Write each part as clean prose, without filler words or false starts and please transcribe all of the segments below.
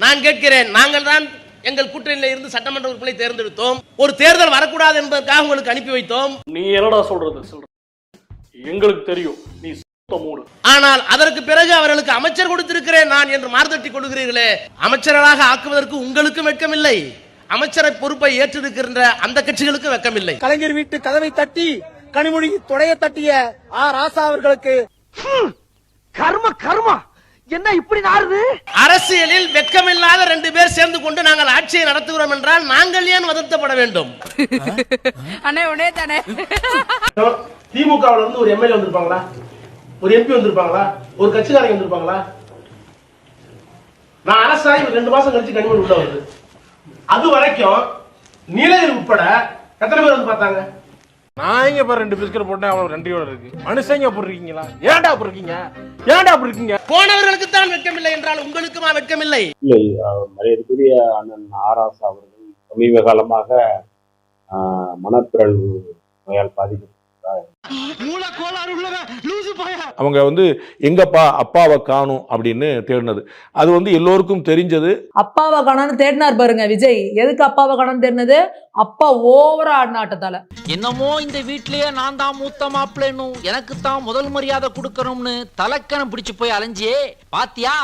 நான் கேட்கிறேன், நாங்கள் தான் எங்கள் கூட்டணியில் இருந்து சட்டமன்ற உறுப்பினரை தேர்ந்தெடுத்தோம். ஒரு தேர்தல் வரக்கூடாது என்பதற்காக உங்களுக்கு அனுப்பி வைத்தோம். நீ என்னடா சொல்றது? எங்களுக்கு தெரியும் நீ மூடு. ஆனால் அதற்கு பிறகு அவர்களுக்கு அமைச்சர் கொடுத்திருக்கிறேன் நான் என்று மார்தட்டி கொள்கிறீர்களே. அமைச்சர்களாக ஆக்குவதற்கு உங்களுக்கும் வெட்கமில்லை, அமைச்சரை பொறுப்பை ஏற்றிருக்கின்ற அந்த கட்சிகளுக்கும் வெட்கமில்லை. கலைஞர் வீட்டு கதவை தட்டி கனிமொழி தொடைய தட்டிய ராசா அவர்களுக்கு கர்மா என்ன இப்படி நாறுது? அரசியலில் வெட்கமில்லாத 2 பேர் சேர்ந்து கொண்டு நாங்கள் ஆட்சியை நடத்துகிறோம் என்றால் நாங்கள் ஏன் வருத்தப்பட வேண்டும்? திமுகவில் இருந்து ஒரு எம்எல்ஏ வந்திருப்பாங்களா, ஒரு எம்பி வந்திருப்பாங்களா, ஒரு கட்சிக்காரங்க வந்திருப்பாங்களா? நான் அரசாய் 2 மாசம் கழிச்சு கனிமொழி உள்ள வருது. அது வரைக்கும் நீலகிரி உட்பட எத்தனை பேர் வந்து பார்த்தாங்க? நான் இங்க பாரு 2 பிஸ்கட் போட்டேன், அவ்வளவு நன்றியோட இருக்கு. மனுஷங்க போடுறீங்களா? ஏன்டா போடுறீங்க? ஏன்டா போடுறீங்க? போனவர்களுக்கு தான் வெட்கமில்லை என்றால் உங்களுக்குமா வெட்கமில்லை? இல்லை, மரியாதைக்குரிய அண்ணன் ஆராசா அவர்கள் சமீப காலமாக மனப்பிறழ்வு நோயால் பாதிக்கப்பட்டார். அவங்க வந்து எங்கப்பா அப்பாவை காணும் அப்படின்னு தேடினது, அது வந்து எல்லோருக்கும் தெரிஞ்சது. அப்பாவை காணான்னு தேடினார் பாருங்க விஜய். எதுக்கு அப்பாவை காணான்னு தேடினது? அப்பா ஓவரா ஆடினாட்டத்தால. என்னமோ இந்த வீட்லயே நான் தான் மூத்த மாப்பிள்ளைன்னு, எனக்கு தான் முதல் மரியாதை கொடுக்கணும்னு தலக்கணம் பிடிச்சு போய் அலைஞ்சியே பாத்தியா?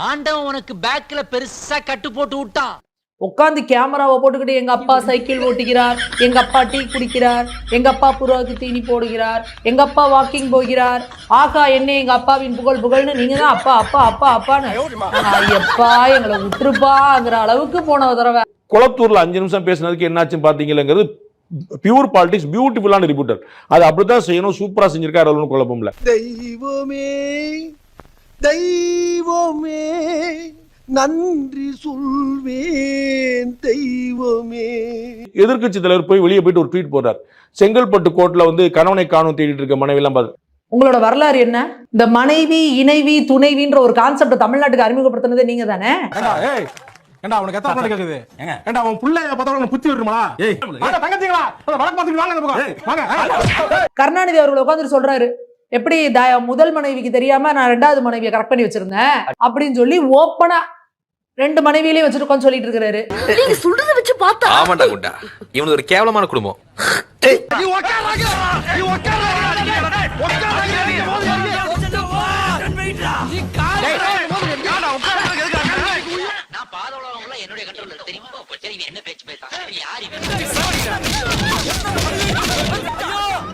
ஆண்டவன் உனக்கு பேக்ல பெருசா கட்டு போட்டு விட்டான். உட்காந்து கேமராவை போட்டுக்கிட்டு எங்க அப்பா சைக்கிள் ஓட்டுகிறார், எங்க அப்பா டீ குடிக்கிறார், எங்க அப்பா புறாவுக்கு தீனி போடுகிறார், எங்க அப்பா வாக்கிங் போகிறார், ஆகா என்ன எங்க அப்பாவின் புகழ்னு நீங்க தான் அப்பா அப்பா அப்பா அப்பான்னு எப்பா எங்களை விட்டுருப்பாங்கிற அளவுக்கு போன தடவை. குளத்தூர்ல 5 நிமிஷம் பேசினதுக்கு என்னாச்சுன்னு பாத்தீங்கிறது பியூர் பாலிடிக்ஸ், பியூட்டிஃபுல்லான ரிப்போர்ட்டர். அது அப்படித்தான் செய்யணும், சூப்பரா செஞ்சிருக்காரு, ஒன்றும் குழப்பம் இல்ல. தெய்வமே தெய்வமே நன்றி சொல்வேன் தெய்வமே. எதிர்கட்சி தலைவர் போய் வெளியே போயிட்டு ஒரு ட்வீட் போடுறார், செங்கல்பட்டு கோர்ட்ல வந்து கணவனை காணும் தேடிட்டு இருக்க மனைவி எல்லாம் பார்த்து. உங்களோட வரலாறு என்ன? இந்த மனைவி இணைவி துணைவின்ற ஒரு கான்செப்ட் தமிழ்நாட்டுக்கு அறிமுகப்படுத்தினதே நீங்க தானே. ஏண்டா அவனுக்கு எத்தனை பிள்ளை கேக்குது? ஏண்டா அவன் புள்ளைய பார்த்தவங்க புத்தி வருமா? ஏய் வாங்க தங்கச்சிங்களா, வடக்கு பார்த்துட்டு வாங்க அந்த பக்கம் வாங்க. கருணாநிதி அவர்கள் உட்கார்ந்து சொல்றாரு, எப்படி முதல் மனைவிக்கு தெரியாம நான் 2வது மனைவியை கரெக்ட் பண்ணி வச்சிருந்தேன் அப்படின்னு சொல்லி ஓப்பனா 2 மனைவியிலையும் வச்சிருக்கோன்னு சொல்லிட்டு இருக்காரு. நீங்க சொல்றத வச்சு பார்த்தா ஆமாண்டா குண்டா, இவனுக்கு ஒரு கேவலமான குடும்பம். நான் பாதவளவங்கள என்னுடைய கண்ட்ரோல்ல தெரியுமா? சரி என்ன பேச்சு பேசா யாரு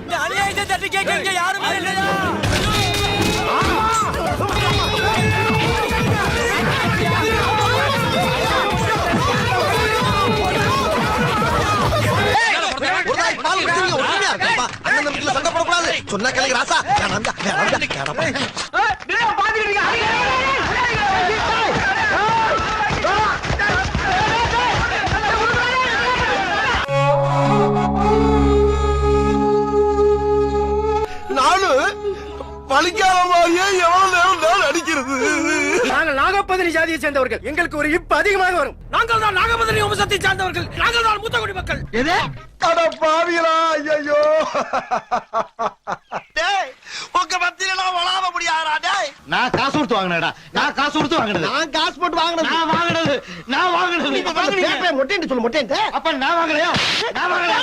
இந்த அநியாயத்தை தட்டி கேட்கறீங்க யாருமே இல்லையா? சொன்னா கேளுங்க ராசா. பழிக்காத மாதிரியே எவ்வளவு நேரம் அடிக்கிறது. நாங்கள் நாகப்பதினி ஜாதியை சேர்ந்தவர்கள், எங்களுக்கு ஒரு இப்பு அதிகமாக வரும். நாங்கள் தான் நாகப்பதினி வம்சத்தை சார்ந்தவர்கள், நாங்கள் தான் மூத்த குடி மக்கள். எது அட பாவிகளா, ஐயோ டேய் உங்க மத்தியில வளாவ முடியாதா? டேய் நான் காசு கொடுத்து வாங்குனேடா, நான் காசு கொடுத்து வாங்குனது, நான் காசு போட்டு வாங்குனது, நான் வாங்குனது நீங்க வாங்குனீங்க. மொட்டேன்னு சொல்ல மொட்டேன்னு. அப்ப நான் வாங்கலையா? நான் வாங்கலையா?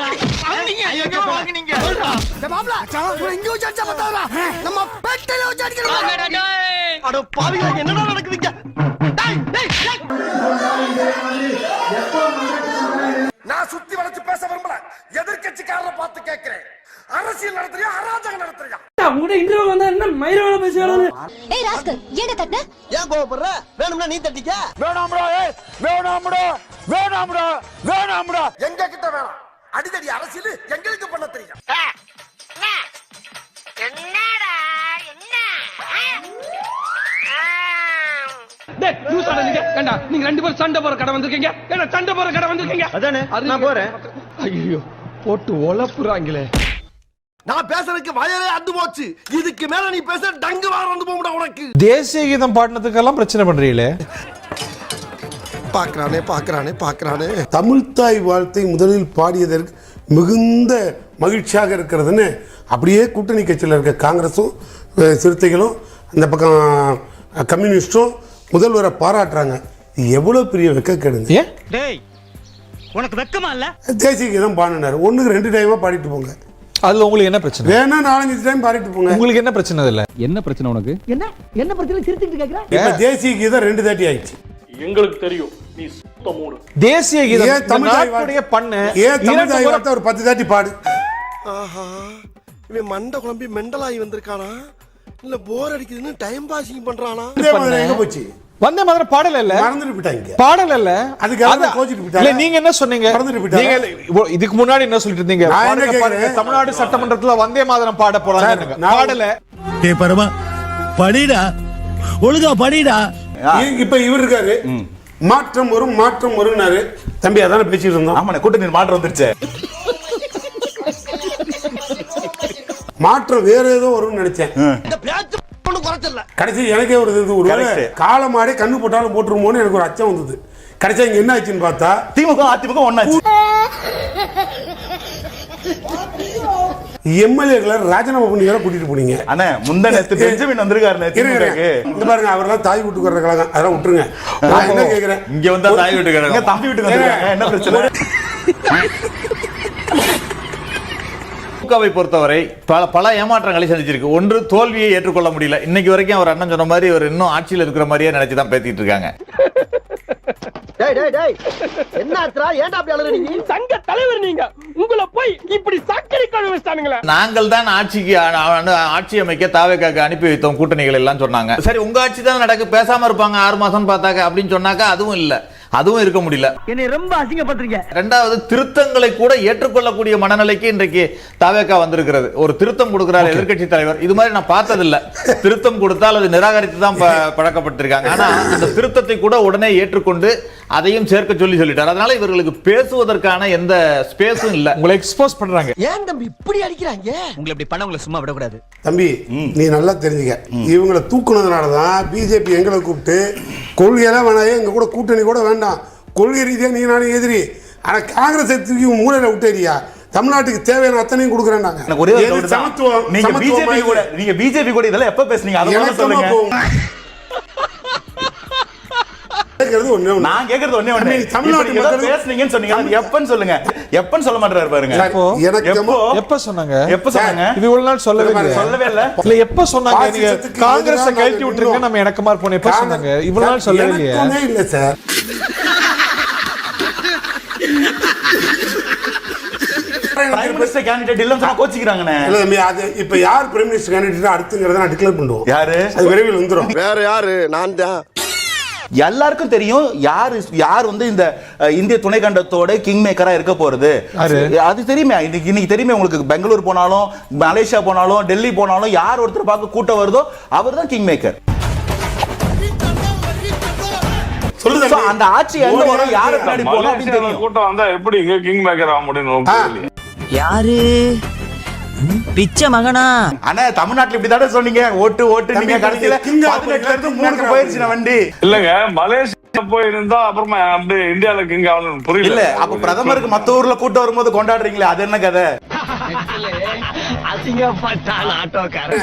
வாங்குனீங்க. ஐயோ வாங்குனீங்க. டேய் மாப்ள இங்க வச்சு அடிச்சா பத்தாதடா, நம்ம பெட்டல வச்சு அடிக்கணும். அட பாவிகளா என்னடா நடக்குதுங்க? டேய் டேய் நான் சுத்தி வளைச்சு பேச விரும்பல, எதிர்க்கட்சிக்காரரை பார்த்து கேட்கிறேன். அரசியல் நடத்துறியா அராஜகம் நடத்துறியா? உங்க இன்டர்வியூ வந்தா என்ன மயிரவள பேசுறாரு? ஏய் ராஸ்கல் ஏன்டா தட்ட? ஏன் கோவப்படுற? வேணும்னா நீ தட்டிக்க. வேணாம்டா, ஏய் வேணாம்டா, வேணாம்டா, வேணாம்டா. எங்க கிட்ட வேணாம். அடிதடி அரசியல் எங்களுக்கு பண்ண தெரியும். என்னடா என்ன? டேய் நியூஸ் ஆடுங்க. ஏண்டா நீங்க 2 பேரும் சண்டை போற கடை வந்திருக்கீங்க. ஏண்டா சண்டை போற கடை வந்திருக்கீங்க? அதானே நான் போறேன். ஐயோ போட்டு ஒலப்புறாங்களே. நான் பேசுறதுக்கு வயலே அந்து போச்சு. இதுக்கு மேல நீ பேச டங்கு வார வந்து போடா உனக்கு. தேசிய கீதம் பாடினதுக்கெல்லாம் பிரச்சனை பண்றீங்களே. பாக்குறானே தமிழ்த்தாய் வாழ்த்தை முதலில் பாடியதற்கு மிகுந்த மகிழ்ச்சியாக இருக்கிறதுன்னு அப்படியே கூட்டணி கட்சியில் இருக்க காங்கிரஸும் சிறுத்தைகளும் அந்த பக்கம் கம்யூனிஸ்டும் முதல்வரை பாராட்டுறாங்க. எவ்வளவு பெரிய வெக்கக்கேடுங்க. ஏன் டேய் உனக்கு வெக்கமா இல்ல? தேசிய கீதம் பாடினாரு, 1க்கு 2 டைமா பாடிட்டு போங்க. அதுல உங்களுக்கு என்ன பிரச்சனை? வேணா 4-5 டைம் பாடிட்டு போங்க. உங்களுக்கு என்ன பிரச்சனை இல்ல? என்ன பிரச்சனை உனக்கு? என்ன பிரச்சனை சிரிச்சிட்டு கேக்குற? இப்ப தேசிய கீதம் 2:30 ஆயிடுச்சு. எங்களுக்கு தெரியும் நீ சுத்த மூடு. தேசிய ஏன் கீதம் தமிழ் நாட்டுடைய பண்ணு ஏன் தமிழ் தாய் வார்த்தை ஒரு 10 பாடு. ஆஹா, இவன் மண்டை குழம்பி மெண்டலாகி வந்திருக்கானா இல்ல போர் அடிக்குதுன்னு டைம் பாசிங் பண்றானா? எங்க போச்சு? வந்தே மாதிரி பாடல இல்ல, மறந்துட்டு போயிட்டாங்க. பாடல இல்ல, அதுக்காக கோச்சிட்டு போயிட்டாங்க. இல்ல நீங்க என்ன சொன்னீங்க? மறந்துட்டு போயிட்டாங்க. நீங்க இதுக்கு முன்னாடி என்ன சொல்லிட்டு இருந்தீங்க? நான் என்ன பாருங்க, கேக்குறேன்? தமிழ்நாடு சட்டமன்றத்துல வந்தே மாதிரம் பாட போறாங்க. பாடல. டேய் பரமா படிடா, ஒழுங்கா படிடா. இப்ப இவர் இருக்காரு, மாற்றம் வரும்னாரு. தம்பி அதான பேசிட்டு இருந்தோம். ஆமா, கூட்டணி மாற்றம் வந்துருச்சு. மாற்றம் வேற ஏதோ வரும்னு நினைச்சேன். கடைசி எனக்கே ஒரு காலமாடி கண்ணு போட்டாலும் போட்டுருமோன்னு எனக்கு ஒரு அச்சம் வந்தது. கடைசியா இங்க என்ன ஆச்சுன்னு பார்த்தா திமுக அதிமுக ஒண்ணாச்சு. எம்எல்ஏக்களை ராஜினாமா பண்ணி வேற கூட்டிட்டு போனீங்க. அண்ணே முந்தா நேத்து பெஞ்சமின் வந்திருக்காரு. இங்க பாருங்க, அவரெல்லாம் தாய் வீட்டுக்கு வர்ற கழகம், அதெல்லாம் விட்டுருங்க. நான் என்ன கேக்குறேன், இங்க வந்தா தாய் வீட்டுக்கு தம்பி வீட்டுக்கு வந்திருக்காங்க. என்ன பிரச்சனை? திமுகவை பொறுத்தவரை பல ஏமாற்றங்களை சந்திச்சிருக்கு. ஒன்று, தோல்வியை ஏற்றுக்கொள்ள முடியல. இன்னைக்கு வரைக்கும் அவர் அண்ணன் சொன்ன மாதிரி ஒரு இன்னும் ஆட்சியில் இருக்கிற மாதிரியே நினைச்சுதான் பேசிட்டு இருக்காங்க. சங்க தலைவர் நீங்க, உங்களை போய் இப்படி சக்கரை கழுவி வச்சானுங்களே. நாங்கள் தான் ஆட்சி அமைக்க தாவேக்காக்கு அனுப்பி வைத்தோம் கூட்டணிகள் எல்லாம் சொன்னாங்க. சரி, உங்க ஆட்சி தான் நடக்கு, பேசாம இருப்பாங்க 6 மாசம் பார்த்தாக்க அப்படின்னு சொன்னாக்கா அதுவும் இல்ல, அதுவும் இருக்க முடியல. என்னை ரொம்ப அசிங்கப்படுறீங்க. இரண்டாவது, திருத்தங்களை கூட ஏற்றுக்கொள்ளக்கூடிய மனநிலைக்கு இன்றைக்கு தாவேக்கா வந்திருக்கிறது. ஒரு திருத்தம் கொடுக்கிறார் எதிர்க்கட்சி தலைவர், இது மாதிரி நான் பார்த்ததில்ல. திருத்தம் கொடுத்தால் அது நிராகரித்து தான் பழக்கப்பட்டிருக்காங்க. ஆனா அந்த திருத்தத்தை கூட உடனே ஏற்றுக்கொண்டு அதையும் சேர்க்க சொல்லிட்டார். அதனால இவர்களுக்கு பேசுவதற்கான எந்த ஸ்பேஸும் இல்ல. உங்களை எக்ஸ்போஸ் பண்றாங்க. ஏன் தம்பி இப்படி அடிக்கிறாங்க? உங்களை இப்படி பண்ண உங்களை சும்மா விடக்கூடாது. தம்பி நீ நல்லா தெரிஞ்சுக்க, இவங்களை தூக்குனதுனாலதான் பிஜேபி எங்களை கூப்பிட்டு கொள்கையெல்லாம் வேணாயே, எங்க கூட கூட்டணி கூட வேண்டாம், கொள்கை ரீதியா நீ நானும் எதிரி, ஆனா காங்கிரஸ் தூக்கி மூலையில விட்டேரியா, தமிழ்நாட்டுக்கு தேவையான அத்தனையும் கொடுக்குறேன். நீங்க பிஜேபி கூட இதெல்லாம் எப்ப பேசுனீங்க? நான் கேக்குறது ஒண்ணே ஒண்ணு, தமிழ்நாட்டு பேசுனீங்கன்னு சொன்னீங்க, அது எப்பன்னு சொல்லுங்க. எப்பன்னு சொல்ல மாட்டாரு பாருங்க. எப்ப சொன்னாங்க? இது இவ்வளவு நாள் சொல்லவே இல்ல. இல்ல எப்ப சொன்னாங்க? நீங்க காங்கிரஸ் கழட்டி விட்டுருங்க, நம்ம எனக்குமார் போன எப்ப சொன்னாங்க? இவ்வளவு நாள் சொல்லவே இல்லையா? இல்ல சார், பிரைம் மினிஸ்டர் கேண்டிடேட் இல்லன்னு சொன்னா கோச்சிக்கிறாங்கனே. இல்ல தம்பி, அது இப்ப யார் பிரைம் மினிஸ்டர் கேண்டிடேட் அடுத்துங்கறத நான் டிக்ளேர் பண்ணுவோம். யாரு? அது விரைவில் வந்துரும். வேற யாரு? நான் தான். எல்லாருக்கும் தெரியும் யார் வந்து இந்த இந்திய துணைக்கண்டத்தோட கிங் மேக்கரா இருக்க போறது. அது தெரியுமே, இன்னைக்கு தெரியுமே உங்களுக்கு. பெங்களூர் போனாலும், மலேசியா போனாலும், டெல்லி போனாலும் யார் ஒருத்தர் பார்க்க கூட்டம் வருதோ அவர் தான் கிங் மேக்கர். சொல்லுங்க, அந்த ஆட்சி எங்க வரும், யாரை பின்னாடி போறோம் அப்படின்னு தெரியும். கூட்டம் வந்தா எப்படி இங்க கிங் மேக்கர் ஆக முடியும்? யாரு? பிச்சை மகனா? அண்ணா தமிழ்நாட்டுல இப்படிதானே சொன்னீங்க, ஓட்டு நீங்க கடைசியில 18ல இருந்து 3க்கு போயிருச்சு வண்டி. இல்லங்க, மலேசியா போயிருந்தா அப்புறமா அப்படியே இந்தியால கிங் ஆகணும். புரியல இல்ல, அப்ப பிரதமருக்கு மத்த ஊர்ல கூட்டம் வரும்போது கொண்டாடுறீங்களே, அது என்ன கதை?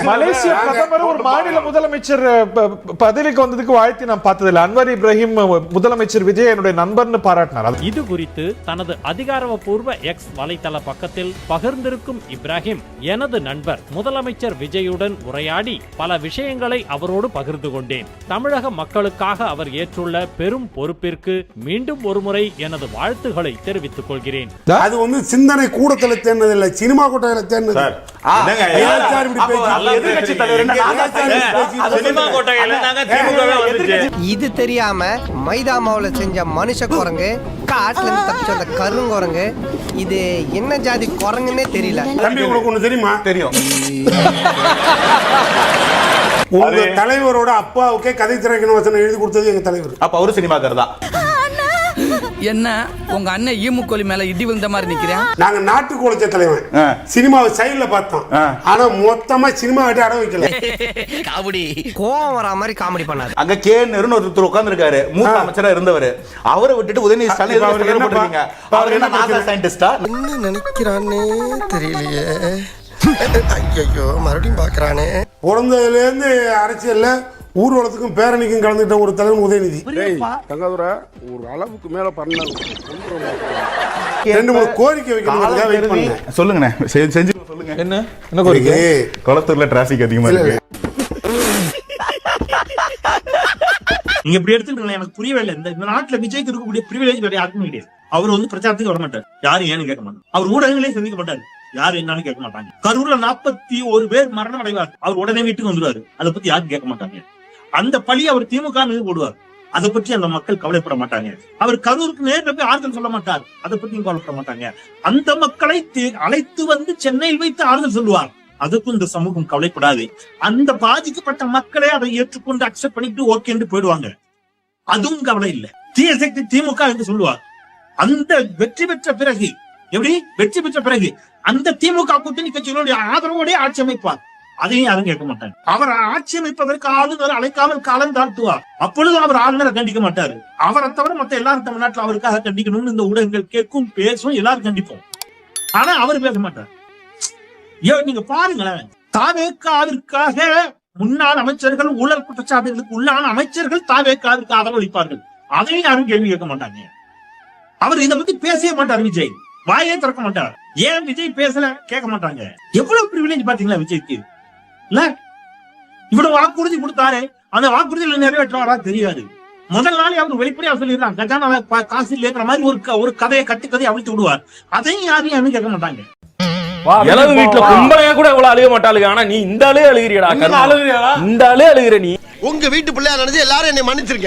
மலேசியா பிரதமர் ஒரு மாநில முதலமைச்சர் பதவிக்கு வந்ததுக்கு வாழ்த்தி நான் பார்த்ததில்லை. அன்வர் இப்ராஹிம் முதலமைச்சர் விஜய் என்னுடைய நண்பர்னு பாராட்டினார். இது குறித்து தனது அதிகாரப்பூர்வ எக்ஸ் வலைதள பக்கத்தில் பகிர்ந்திருக்கும் இப்ராஹிம், எனது நண்பர் முதலமைச்சர் விஜயுடன் உரையாடி பல விஷயங்களை அவரோடு பகிர்ந்து கொண்டேன். தமிழக மக்களுக்காக அவர் ஏற்றுள்ள பெரும் பொறுப்பிற்கு மீண்டும் ஒருமுறை எனது வாழ்த்துக்களை தெரிவித்துக் கொள்கிறேன். அது வந்து சிந்தனை கூடத்தில் தேர்ந்ததில்லை, சினிமா கோட்டையில தேர்ந்தது. இது தெரியாம மைதா மாவுல செஞ்ச மனுஷ குரங்கு, காட்டுல இருந்து தப்பிச்ச அந்த கருங்குரங்கு, இது என்ன ஜாதி குரங்குன்னே தெரியல. தம்பி உனக்கு ஒண்ணு தெரியுமா? தெரியும். உங்க தலைவரோட அப்பாவுக்கே கதை திரைக்கண வசனம் எழுதி கொடுத்தது எங்க தலைவர். அப்ப அவரு சினிமாக்காரர் தான். என்ன உங்க அண்ணன் ஈமுக்கோலி மேல இடி விழுந்த மாதிரி நிக்கிறேன்? நாங்க நாட்டுக்கு உழைச்ச தலைவன், சினிமாவை சைடுல பார்த்தோம், ஆனா மொத்தமா சினிமா விட்டு அட வைக்கல. காமெடி கோவம் வரா மாதிரி காமெடி பண்ணாரு. அங்க கேன்னு ஒருத்தர் உட்கார்ந்து இருக்காரு, மூத்த அமைச்சரா இருந்தவர். அவரை விட்டுட்டு உதயநிதி ஸ்டாலின் அவர் என்ன நாசா சயின்டிஸ்டா? என்ன நினைக்கிறானே தெரியலையே. ஐயோ மறுபடியும் பாக்குறானே. பிறந்ததுல இருந்து அரசியல்ல ஊர்வலத்துக்கும் பேரணிக்கும் கலந்துட்ட ஒரு தலைவன் உதயநிதி. தங்காதுரை ஒரு அளவுக்கு மேல பண்ண 2-3 கோரிக்கை வைக்கணும். சொல்லுங்கண்ணே, செஞ்சு சொல்லுங்க. என்ன கோரிக்கை? குளத்தூர்ல டிராபிக் அதிகமா இருக்கு. நீங்க இப்படி எடுத்துக்கிட்டு எனக்கு புரியவே இல்லை. இந்த நாட்டுல விஜய்க்கு இருக்கக்கூடிய பிரிவிலேஜ் வேற யாருக்கும் கிடையாது. அவர் வந்து பிரச்சாரத்துக்கு வர மாட்டார், யாரும் ஏன்னு கேட்க மாட்டார். அவர் ஊடகங்களே சந்திக்க மாட்டாரு, யாரும் என்னன்னு கேட்க மாட்டாங்க. கரூர்ல 41 பேர் மரணம் அடைவார், அவர் உடனே வீட்டுக்கு வந்துருவாரு, அதை பத்தி யாரும் கேட்க மாட்டாங்க. அந்த பழி அவர் திமுக மீது போடுவார், அதை பற்றி அந்த மக்கள் கவலைப்பட மாட்டாங்க. அவர் கரூருக்கு நேரில் போய் ஆறுதல் சொல்ல மாட்டார், அதை பத்தியும் கவலைப்பட மாட்டாங்க. அந்த மக்களை அழைத்து வந்து சென்னையில் வைத்து ஆறுதல் சொல்லுவார், அதுக்கும் இந்த சமூகம் கவலைப்படாது. அந்த பாதிக்கப்பட்ட மக்களே அதை ஏற்றுக்கொண்டு அக்செப்ட் பண்ணிட்டு ஓகேன்னு போயிடுவாங்க, அதுவும் கவலை இல்லை. தீய சக்தி திமுக என்று சொல்லுவார். அந்த வெற்றி பெற்ற பிறகு எப்படி வெற்றி பெற்ற பிறகு அந்த திமுக கூட்டணி கட்சிகளுடைய ஆதரவோட ஆட்சி அமைப்பார், அதையும் யாரும் கேட்க மாட்டாங்க. அவர் ஆட்சி அமைப்பதற்கு ஆளுநர் அழைக்காமல் காலம் தாழ்த்துவார், அப்பொழுது அவர் ஆளுநரை கண்டிக்க மாட்டாரு. அவரை தவிர மத்த எல்லாரும் தமிழ்நாட்டில் அவருக்காக கண்டிக்கணும்னு இந்த ஊடகங்கள் கேட்கும், பேசும், எல்லாரும் கண்டிப்போம். ஆனா அவர் பேச மாட்டார். நீங்க பாருங்களேன், தாவேக்காவிற்காக முன்னாள் அமைச்சர்கள் ஊழல் குற்றச்சாட்டுகளுக்கு உள்ளான அமைச்சர்கள் தாவேக்காவிற்கு ஆதரவு அளிப்பார்கள், அதையும் யாரும் கேள்வி கேட்க மாட்டாங்க. அவர் இதை பத்தி பேசவே மாட்டார், விஜய் வாயே திறக்க மாட்டார். ஏன் விஜய் பேசல கேட்க மாட்டாங்க. எவ்வளவு பிரிவிலேஜ் பாத்தீங்களா விஜய்க்கு? இல்ல இவ்வளவு வாக்குறுதி கொடுத்தாரு, அந்த வாக்குறுதியில் நிறைவேற்றுவாரா தெரியாது. முதல் நாள் அவர் வெளிப்படையா சொல்லிடுறாங்க, கஜானா காசு இல்லைங்கிற மாதிரி ஒரு கதையை கதையை அவிழ்த்து விடுவார், அதையும் யாரும் கேட்க மாட்டாங்க. இளவு வீட்டுல கும்பலையா கூட இவ்வளவு அழுக மாட்டாளுங்க, ஆனா நீ இந்த ஆளே அழுகிறியடா, இந்த ஆளே அழுகிற. நீ உங்க வீட்டு பிள்ளையா நினைச்சு எல்லாரும் என்னை மன்னிச்சிருக்கேன்.